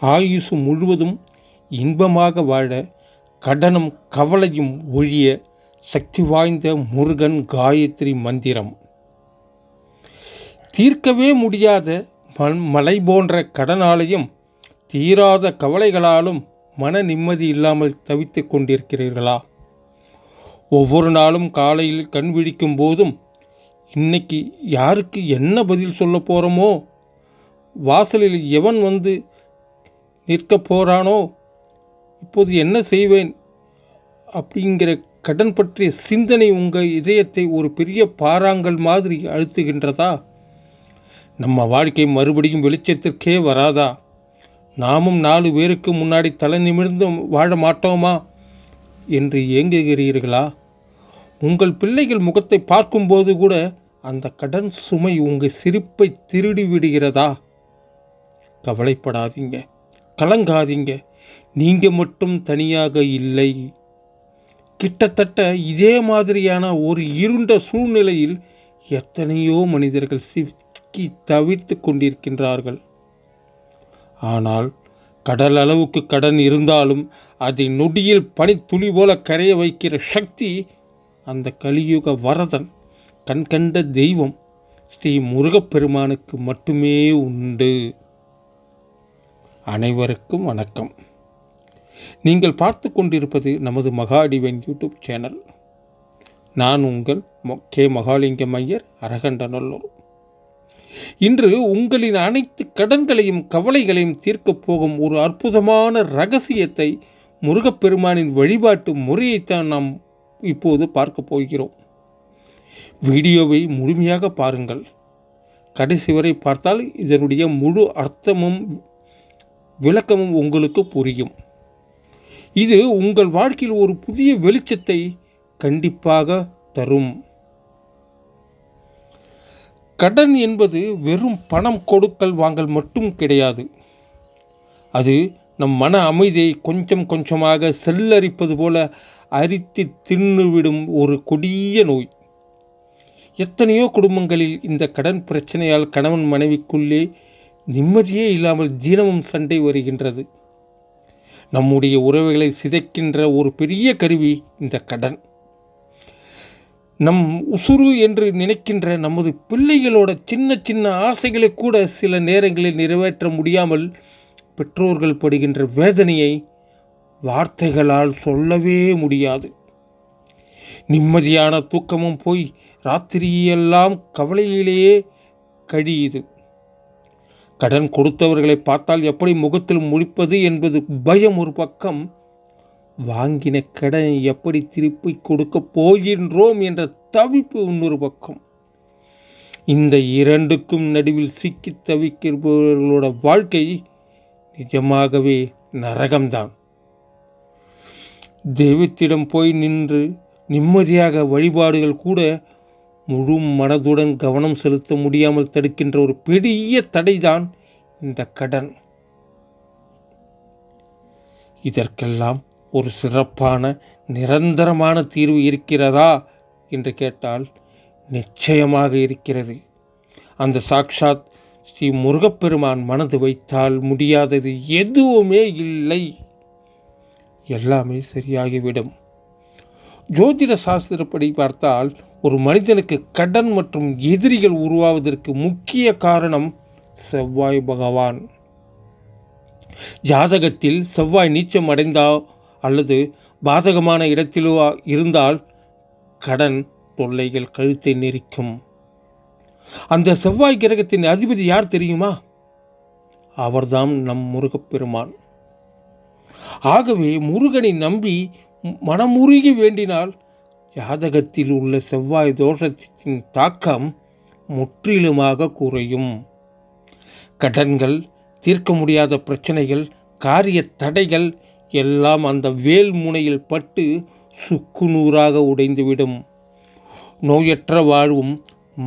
ஆயுசு முழுவதும் இன்பமாக வாழ கடனும் கவலையும் ஒழிய சக்தி வாய்ந்த முருகன் காயத்ரி மந்திரம். தீர்க்கவே முடியாத மலை போன்ற கடனாலையும் தீராத கவலைகளாலும் மன நிம்மதி இல்லாமல் தவித்து கொண்டிருக்கிறீர்களா? ஒவ்வொரு நாளும் காலையில் கண் விழிக்கும் போதும் இன்னைக்கு யாருக்கு என்ன பதில் சொல்ல போகிறோமோ, வாசலில் எவன் வந்து நிற்க போகிறானோ, இப்போது என்ன செய்வேன் அப்படிங்கிற கடன் பற்றிய சிந்தனை உங்கள் இதயத்தை ஒரு பெரிய பாறாங்கல் மாதிரி அழுத்துகின்றதா? நம்ம வாழ்க்கை மறுபடியும் வெளிச்சத்திற்கே வராதா? நாமும் 4 பேருக்கு முன்னாடி தலை நிமிர்ந்து வாழ மாட்டோமா என்று ஏங்குகிறீர்களா? உங்கள் பிள்ளைகள் முகத்தை பார்க்கும்போது கூட அந்த கடன் சுமை உங்கள் சிரிப்பை திருடி விடுகிறதா? கவலைப்படாதீங்க, கலங்காதீங்க. நீங்கள் மட்டும் தனியாக இல்லை. கிட்டத்தட்ட இதே மாதிரியான ஒரு இருண்ட சூழ்நிலையில் எத்தனையோ மனிதர்கள் சிக்கி தவிர்த்து கொண்டிருக்கின்றார்கள். ஆனால் கடல் அளவுக்கு கடன் இருந்தாலும் அதை நொடியில் பனித்துளி போல கரைய வைக்கிற சக்தி அந்த கலியுக வரதன், கண்கண்ட தெய்வம் ஸ்ரீ முருகப்பெருமானுக்கு மட்டுமே உண்டு. அனைவருக்கும் வணக்கம். நீங்கள் பார்த்து கொண்டிருப்பது நமது மகா டிவைன் யூடியூப் சேனல். நான் உங்கள் கே மகாலிங்கம் ஐயர், அரகண்டநல்லூர். இன்று உங்களின் அனைத்து கடன்களையும் கவலைகளையும் தீர்க்கப் போகும் ஒரு அற்புதமான ரகசியத்தை, முருகப்பெருமானின் வழிபாட்டு முறையைத்தான் நாம் இப்போது பார்க்க போகிறோம். வீடியோவை முழுமையாக பாருங்கள். கடைசி வரை பார்த்தால் இதனுடைய முழு அர்த்தமும் விளக்கமும் உங்களுக்கு புரியும். இது உங்கள் வாழ்க்கையில் ஒரு புதிய வெளிச்சத்தை கண்டிப்பாக தரும். கடன் என்பது வெறும் பணம் கொடுக்கல் வாங்கல் மட்டும் கிடையாது. அது நம் மன அமைதியை கொஞ்சம் கொஞ்சமாக செல்லரிப்பது போல அரித்து தின்னுவிடும் ஒரு கொடிய நோய். எத்தனையோ குடும்பங்களில் இந்த கடன் பிரச்சனையால் கணவன் மனைவிக்குள்ளே நிம்மதியே இல்லாமல் தினமும் சண்டை வருகின்றது. நம்முடைய உறவுகளை சிதைக்கின்ற ஒரு பெரிய கருவி இந்த கடன். நம் உசுறு என்று நினைக்கின்ற நமது பிள்ளைகளோட சின்ன சின்ன ஆசைகளை கூட சில நேரங்களில் நிறைவேற்ற முடியாமல் பெற்றோர்கள் படுகின்ற வேதனையை வார்த்தைகளால் சொல்லவே முடியாது. நிம்மதியான தூக்கமும் போய் ராத்திரியெல்லாம் கவலையிலேயே கழியுது. கடன் கொடுத்தவர்களை பார்த்தால் எப்படி முகத்தில் முழிப்பது என்பது பயம் ஒரு பக்கம், வாங்கின கடனை எப்படி திருப்பி கொடுக்க போகின்றோம் என்ற தவிப்பு இன்னொரு பக்கம். இந்த இரண்டுக்கும் நடுவில் சிக்கி தவிக்கிறவர்களோட வாழ்க்கை நிஜமாகவே நரகம்தான். தெய்வத்திடம் போய் நின்று நிம்மதியாக வழிபாடுகள் கூட முழு மனதுடன் கவனம் செலுத்த முடியாமல் தடுக்கின்ற ஒரு பெரிய தடைதான் இந்த கடன். இதற்கெல்லாம் ஒரு சிறப்பான நிரந்தரமான தீர்வு இருக்கிறதா என்று கேட்டால் நிச்சயமாக இருக்கிறது. அந்த சாக்ஷாத் ஸ்ரீ முருகப்பெருமான் மனது வைத்தால் முடியாதது எதுவுமே இல்லை. எல்லாமே சரியாகிவிடும். ஜோதிட சாஸ்திரப்படி பார்த்தால் ஒரு மனிதனுக்கு கடன் மற்றும் எதிரிகள் உருவாவதற்கு முக்கிய காரணம் செவ்வாய் பகவான். ஜாதகத்தில் செவ்வாய் நீச்சம் அடைந்தால் அல்லது பாதகமான இடத்திலோ இருந்தால் கடன் தொல்லைகள் கழுத்தை நெரிக்கும். அந்த செவ்வாய் கிரகத்தின் அதிபதி யார் தெரியுமா? அவர்தான் நம் முருகப்பெருமான். ஆகவே முருகனை நம்பி மனமுருகி வேண்டினால் ஜாதகத்தில் உள்ள செவ்வாய் தோஷத்தின் தாக்கம் முற்றிலுமாக குறையும். கடன்கள், தீர்க்க முடியாத பிரச்சனைகள், காரிய தடைகள் எல்லாம் அந்த வேல் முனையில் பட்டு சுக்குநூறாக உடைந்துவிடும். நோயற்ற வாழ்வும்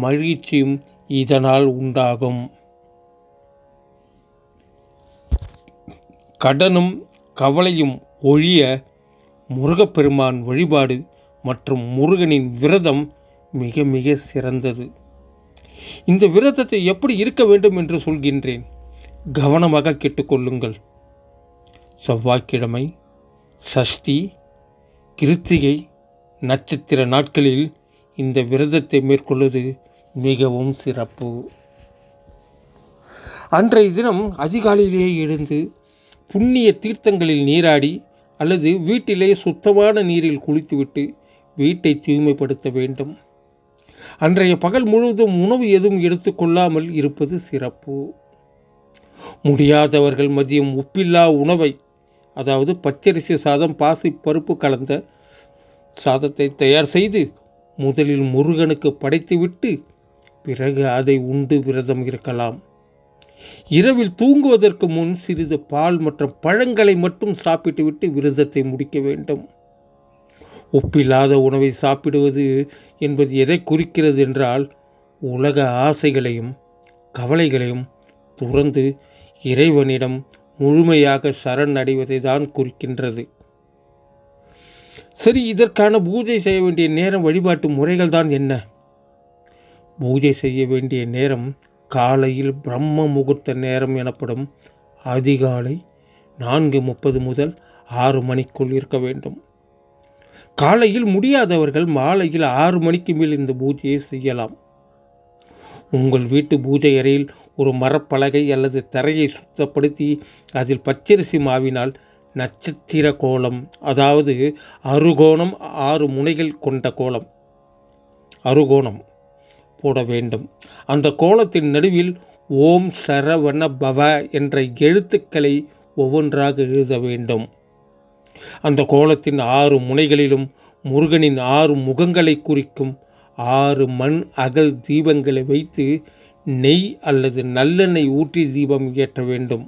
மகிழ்ச்சியும் இதனால் உண்டாகும். கடனும் கவலையும் ஒழிய முருகப்பெருமான் வழிபாடு மற்றும் முருகனின் விரதம் மிக மிக சிறந்தது. இந்த விரதத்தை எப்படி இருக்க வேண்டும் என்று சொல்கின்றேன். கவனமாக கேட்டுக்கொள்ளுங்கள். செவ்வாய்க்கிழமை, சஷ்டி, கிருத்திகை நட்சத்திர நாட்களில் இந்த விரதத்தை மேற்கொள்வது மிகவும் சிறப்பு. அன்றைய தினம் அதிகாலையிலேயே எழுந்து புண்ணிய தீர்த்தங்களில் நீராடி அல்லது வீட்டிலே சுத்தமான நீரில் குளித்துவிட்டு வீட்டை தூய்மைப்படுத்த வேண்டும். அன்றைய பகல் முழுவதும் உணவு எதுவும் எடுத்துக்கொள்ளாமல் இருப்பது சிறப்பு. முடியாதவர்கள் மதியம் உப்பில்லா உணவை, அதாவது பச்சரிசி சாதம், பாசி பருப்பு கலந்த சாதத்தை தயார் செய்து முதலில் முருகனுக்கு படைத்துவிட்டு பிறகு அதை உண்டு விரதம் இருக்கலாம். இரவில் தூங்குவதற்கு முன் சிறிது பால் மற்றும் பழங்களை மட்டும் சாப்பிட்டுவிட்டு விரதத்தை முடிக்க வேண்டும். உப்பில்லாத உணவை சாப்பிடுவது என்பது எதை குறிக்கிறது என்றால், உலக ஆசைகளையும் கவலைகளையும் துறந்து இறைவனிடம் முழுமையாக சரணடைவதை தான் குறிக்கின்றது. சரி, இதற்கான பூஜை செய்ய வேண்டிய நேரம், வழிபாட்டு முறைகள் தான் என்ன? பூஜை செய்ய வேண்டிய நேரம் காலையில் பிரம்ம முகூர்த்த நேரம் எனப்படும் அதிகாலை 4:30 முதல் 6 மணிக்குள் இருக்க வேண்டும். காலையில் முடியாதவர்கள் மாலையில் 6 மணிக்கு மேல் இந்த பூஜையை செய்யலாம். உங்கள் வீட்டு பூஜை அறையில் ஒரு மரப்பலகை அல்லது தரையை சுத்தப்படுத்தி அதில் பச்சரிசி மாவினால் நட்சத்திர கோலம், அதாவது அறுகோணம், 6 முனைகள் கொண்ட கோலம், அறுகோணம் போட வேண்டும். அந்த கோலத்தின் நடுவில் ஓம் சரவண பவ என்ற எழுத்துக்களை ஒவ்வொன்றாக எழுத வேண்டும். அந்த கோலத்தின் 6 முனைகளிலும் முருகனின் 6 முகங்களை குறிக்கும் 6 மண் அகல் தீபங்களை வைத்து நெய் அல்லது நல்லெண்ணெய் ஊற்றி தீபம் ஏற்ற வேண்டும்.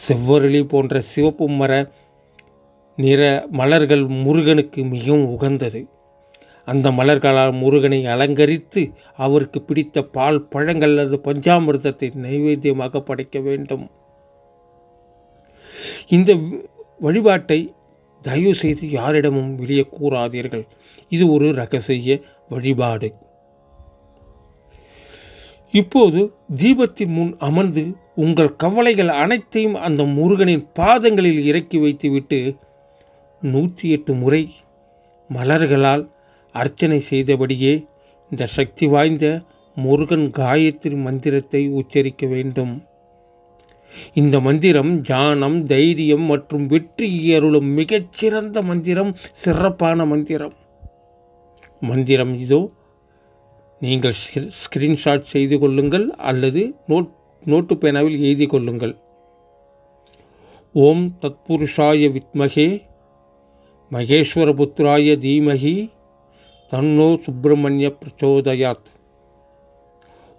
செவ்வரளி போன்ற சிவப்பு நிற மலர்கள் முருகனுக்கு மிகவும் உகந்தது. அந்த மலர்களால் முருகனை அலங்கரித்து அவருக்கு பிடித்த பால், பழங்கள் அல்லது பஞ்சாமிர்தத்தை நைவேத்தியமாக படைக்க வேண்டும். இந்த வழிபாட்டை தயவு செய்து யாரிடமும் வெளியே கூறாதீர்கள். இது ஒரு இரகசிய வழிபாடு. இப்போது தீபத்தின் முன் அமர்ந்து உங்கள் கவலைகள் அனைத்தையும் அந்த முருகனின் பாதங்களில் இறக்கி வைத்துவிட்டு 108 முறை மலர்களால் அர்ச்சனை செய்தபடியே இந்த சக்தி வாய்ந்த முருகன் காயத்ரி மந்திரத்தை உச்சரிக்க வேண்டும். இந்த மந்திரம் ஞானம், தைரியம் மற்றும் வெற்றி அருளும் மிகச்சிறந்த மந்திரம், சிறப்பான மந்திரம். மந்திரம் இதோ, நீங்கள் ஸ்கிரீன்ஷாட் செய்து கொள்ளுங்கள் அல்லது நோட்டு பேனாவில் எழுதி கொள்ளுங்கள். ஓம் தத்புருஷாய வித்மகே மகேஸ்வரபுத்ராய தீமகி தன்னோ சுப்பிரமணிய பிரச்சோதயாத்.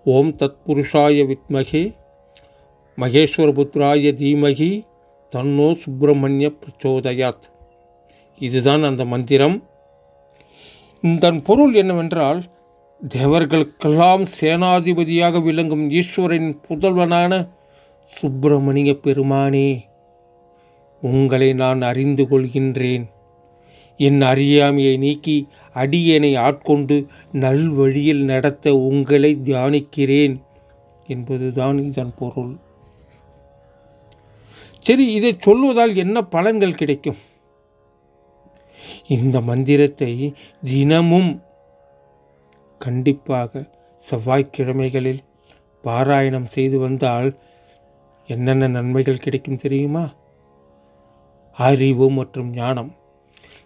ஓம் தத்புருஷாய வித்மகே மகேஸ்வரபுத்ராய தீமகி தன்னோ சுப்பிரமணிய பிரச்சோதயாத். இதுதான் அந்த மந்திரம். இதன் பொருள் என்னவென்றால், தேவர்களுக்கெல்லாம் சேனாதிபதியாக விளங்கும் ஈஸ்வரின் புதல்வனான சுப்பிரமணிய பெருமானே, உங்களை நான் அறிந்து கொள்கின்றேன். என் அறியாமையை நீக்கி அடியேனை ஆட்கொண்டு நல்வழியில் நடத்த உங்களை தியானிக்கிறேன் என்பதுதான் இதன் பொருள். சரி, இதை சொல்வதால் என்ன பலன்கள் கிடைக்கும்? இந்த மந்திரத்தை தினமும் கண்டிப்பாக செவ்வாய்க்கிழமைகளில் பாராயணம் செய்து வந்தால் என்னென்ன நன்மைகள் கிடைக்கும் தெரியுமா? அறிவு மற்றும் ஞானம்.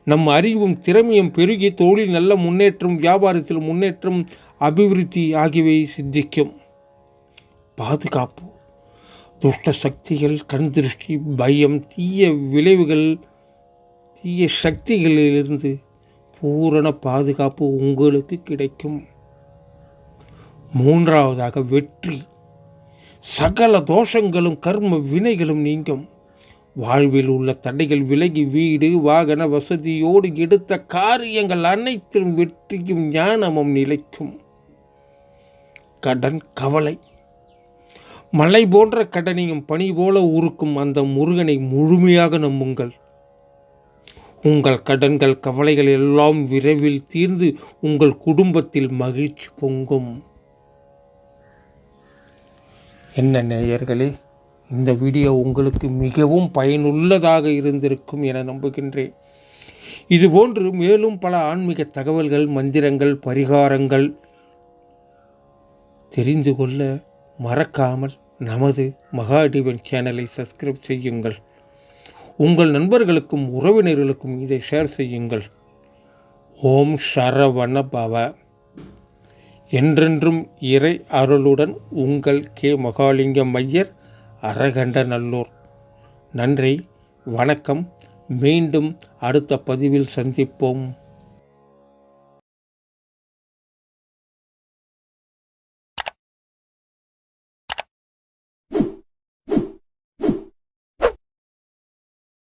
நம் அறிவும் திறமையும் பெருகி தொழில் நல்ல முன்னேற்றம், வியாபாரத்தில் முன்னேற்றம், அபிவிருத்தி ஆகியவை சித்திக்கும். பாதுகாப்பு. துஷ்ட சக்திகள், கண் திருஷ்டி, பயம், தீய விளைவுகள், தீய சக்திகளிலிருந்து பூரண பாதுகாப்பு உங்களுக்கு கிடைக்கும். மூன்றாவதாக வெற்றி. சகல தோஷங்களும் கர்ம வினைகளும் நீங்கும். வாழ்வில் உள்ள தடைகள் விலகி வீடு வாகன வசதியோடு எடுத்த காரியங்கள் அனைத்தும் வெற்றியும் ஞானமும் நிலைக்கும். கடன் கவலை. மலை போன்ற கடனையும் பனி போல உருக்கும் அந்த முருகனை முழுமையாக நம்புங்கள். உங்கள் கடன்கள் கவலைகள் எல்லாம் விரைவில் தீர்ந்து உங்கள் குடும்பத்தில் மகிழ்ச்சி பொங்கும். என்ன நேயர்களே, இந்த வீடியோ உங்களுக்கு மிகவும் பயனுள்ளதாக இருந்திருக்கும் என நம்புகின்றேன். இதுபோன்று மேலும் பல ஆன்மீக தகவல்கள், மந்திரங்கள், பரிகாரங்கள் தெரிந்து கொள்ள மறக்காமல் நமது மகாதேவன் சேனலை சப்ஸ்கிரைப் செய்யுங்கள். உங்கள் நண்பர்களுக்கும் உறவினர்களுக்கும் இதை ஷேர் செய்யுங்கள். ஓம் சரவண பவ. என்றென்றும் இறை அருளுடன் உங்கள் கே. மகாலிங்கம் ஐயர், அரகண்டநல்லூர். நன்றி, வணக்கம். மீண்டும் அடுத்த பதிவில் சந்திப்போம்.